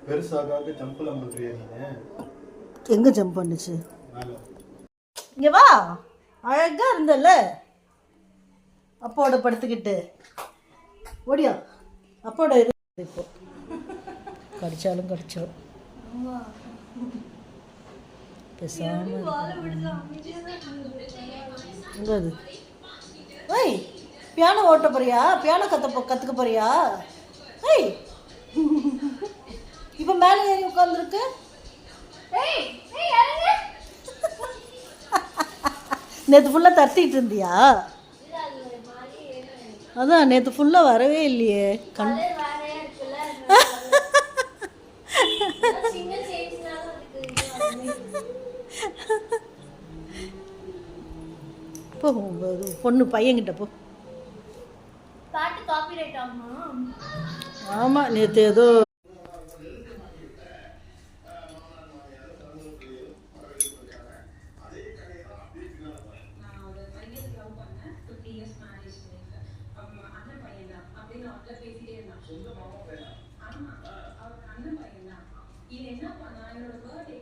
பெருசாக ஜம்பெல்லாம் பண்றியா நீ? எங்க ஜம்ப் பண்ணுச்சு? இங்க வா, அழகா இருந்தல்ல அப்பாவோட படுத்துக்கிட்டு. ஓடியா அப்பாவோட இப்போ கடிச்சாலும் கடிச்சிடும். பேசாம அது ஏய், பியானோ ஓட்ட போறியா? பியானோ கற்றுக்க போறியா? ஏய், இப்போ மேலே ஏறி உட்காந்துருக்கு. நேற்று ஃபுல்லாக தட்டிட்டு இருந்தியா? அதான் நேற்று ஃபுல்லாக வரவே இல்லையே. போ பொண்ணு பையன்கிட்ட போ. பாட்டு காப்பிரைட் ஆகுமா? ஆமாம், நேற்று ஏதோ இது என்ன பண்ணா என்னோட பர்த்டே